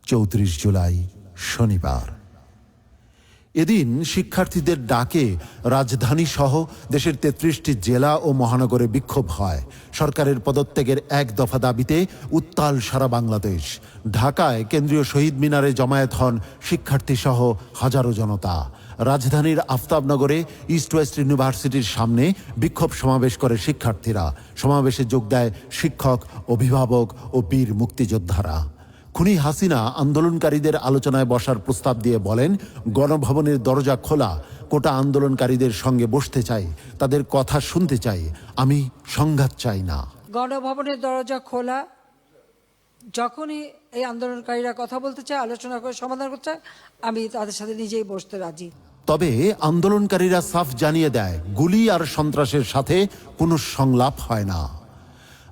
34 জুলাই শনিবার। এদিন শিক্ষার্থীদের ডাকে রাজধানী সহ দেশের 33টি জেলা ও মহানগরে বিক্ষোভ হয়। সরকারের পদত্যাগের এক দফা দাবিতে উত্তাল সারা বাংলাদেশ। ঢাকায় কেন্দ্রীয় শহীদ মিনারে জমায়েত হন শিক্ষার্থী সহ হাজারো জনতা। রাজধানীর আফতাবনগরে ইস্ট ওয়েস্ট ইউনিভার্সিটির সামনে বিক্ষোভ সমাবেশ করে শিক্ষার্থীরা। সমাবেশে যোগ দেয় শিক্ষক, অভিভাবক ও বীর মুক্তিযোদ্ধারা। খুনি হাসিনা আন্দোলনকারীদের আলোচনায় বসার প্রস্তাব দিয়ে বলেন, গণভবনের দরজা খোলা, কোটা আন্দোলনকারীদের সঙ্গে বসতে চাই, তাদের কথা শুনতে চাই, আমি সংঘাত চাই না। গণভবনের দরজা খোলা, যখনই এই আন্দোলনকারীরা কথা বলতে চায়, আলোচনা করে সমাধান করতে চায়, আমি তাদের সাথে নিজেই বসতে রাজি। তবে আন্দোলনকারীরা সাফ জানিয়ে দেয়, গুলি আর সন্ত্রাসের সাথে কোনো সংলাপ হয় না।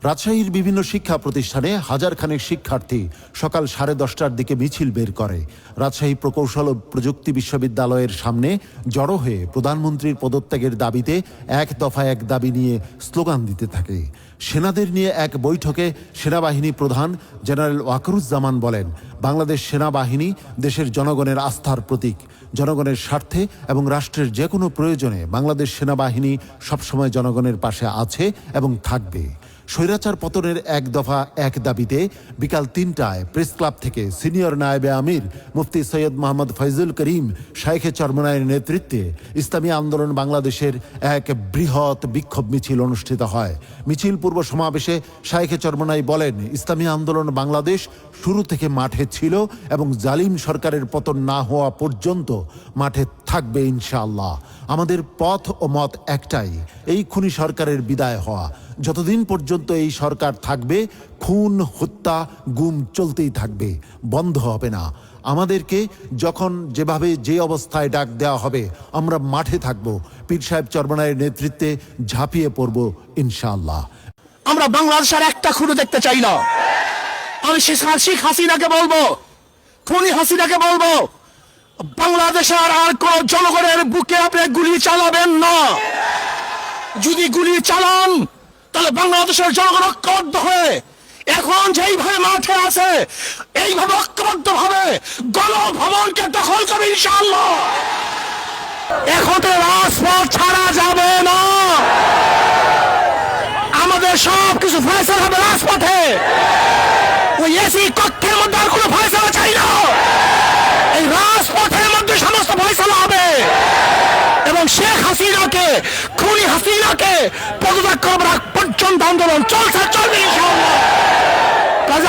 রাজশাহীর বিভিন্ন শিক্ষা প্রতিষ্ঠানে হাজারখানেক শিক্ষার্থী সকাল 10:30টার দিকে মিছিল বের করে। রাজশাহী প্রকৌশল ও প্রযুক্তি বিশ্ববিদ্যালয়ের সামনে জড়ো হয়ে প্রধানমন্ত্রীর পদত্যাগের দাবিতে এক দফা এক দাবি নিয়ে স্লোগান দিতে থাকে। সেনাদের নিয়ে এক বৈঠকে সেনাবাহিনী প্রধান জেনারেল ওয়াকারুজ্জামান বলেন, বাংলাদেশ সেনাবাহিনী দেশের জনগণের আস্থার প্রতীক। জনগণের স্বার্থে এবং রাষ্ট্রের যে কোনো প্রয়োজনে বাংলাদেশ সেনাবাহিনী সবসময় জনগণের পাশে আছে এবং থাকবে। স্বৈরাচার পতনের এক দফা এক দাবিতে বিকাল 3টায় প্রেস ক্লাব থেকে সিনিয়র নায়েবে আমির মুফতি সৈয়দ মোহাম্মদ ফয়জুল করিম শাইখে চরমনাইয়ের নেতৃত্বে ইসলামী আন্দোলন বাংলাদেশের এক বৃহৎ বিক্ষোভ মিছিল অনুষ্ঠিত হয়। মিছিল পূর্ব সমাবেশে শাইখে চরমনাই বলেন, ইসলামী আন্দোলন বাংলাদেশ শুরু থেকে মাঠে ছিল এবং জালিম সরকারের পতন না হওয়া পর্যন্ত মাঠে থাকবে ইনশাআল্লাহ। আমাদের পথ ও মত একটাই, এই খুনি সরকারের বিদায় হওয়া। যতদিন পর্যন্ত এই সরকার থাকবে, খুন, হত্যা, গুম চলতেই থাকবে, বন্ধ হবে না। আমাদেরকে যখন যেভাবে যে অবস্থায় ডাক দেওয়া হবে, আমরা মাঠে থাকব, পীর সাহেব চরমনাইয়ের নেতৃত্বে ঝাঁপিয়ে পড়ব ইনশাআল্লাহ। আমরা বাংলাদেশের একটা খুঁড়ো দেখতে চাই না। আমি শেখ হাসিনাকে বলবো, খুনি হাসিনাকে বলবো, বাংলাদেশের আর কোন জনগণের বুকে আপনি গুলি চালাবেন না। যদি গুলি চালান তাহলে বাংলাদেশের জনগণ ঐক্যবদ্ধ হয়ে এখন যেইভাবে মাঠে আছে, এইভাবে ঐক্যবদ্ধ ভাবে গণভবনকে দখল করবে ইনশাআল্লাহ। এখন তো রাজপথ ছাড়া যাবে না। আমাদের সব কিছু ফয়সালা হবে রাজপথে। ওই এসি কক্ষের মধ্যে আর কোনো ফয়সালা চাই না। এই রাজপথের মধ্যে সমস্ত ফয়সালা হবে এবং শেখ হাসিনাকে, খুনি হাসিনাকে পদত্যাগ করার পর্যন্ত আন্দোলন চলছে, চলবে ইনশাআল্লাহ।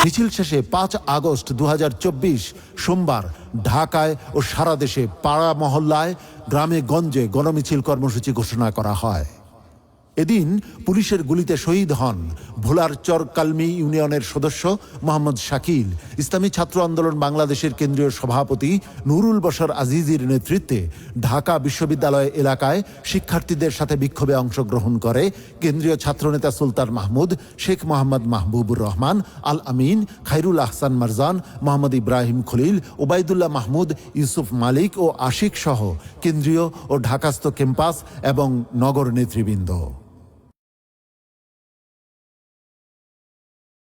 মিছিল শেষে 5 আগস্ট 2024 সোমবার ঢাকায় ও সারা দেশে পাড়া মহল্লায়, গ্রামে গঞ্জে গণমিছিল কর্মসূচি ঘোষণা করা হয়। এদিন পুলিশের গুলিতে শহীদ হন ভোলার চরকালমি ইউনিয়নের সদস্য মোহাম্মদ শাকিল। ইসলামী ছাত্র আন্দোলন বাংলাদেশের কেন্দ্রীয় সভাপতি নুরুল বশর আজিজির নেতৃত্বে ঢাকা বিশ্ববিদ্যালয় এলাকায় শিক্ষার্থীদের সাথে বিক্ষোভে অংশগ্রহণ করে কেন্দ্রীয় ছাত্রনেতা সুলতান মাহমুদ, শেখ মোহাম্মদ মাহবুবুর রহমান, আল আমিন, খায়রুল আহসান মারজান, মোহাম্মদ ইব্রাহিম খলিল, ওবায়দুল্লাহ মাহমুদ, ইউসুফ মালিক ও আশিক সহ কেন্দ্রীয় ও ঢাকাস্থ ক্যাম্পাস এবং নগর নেতৃবৃন্দ।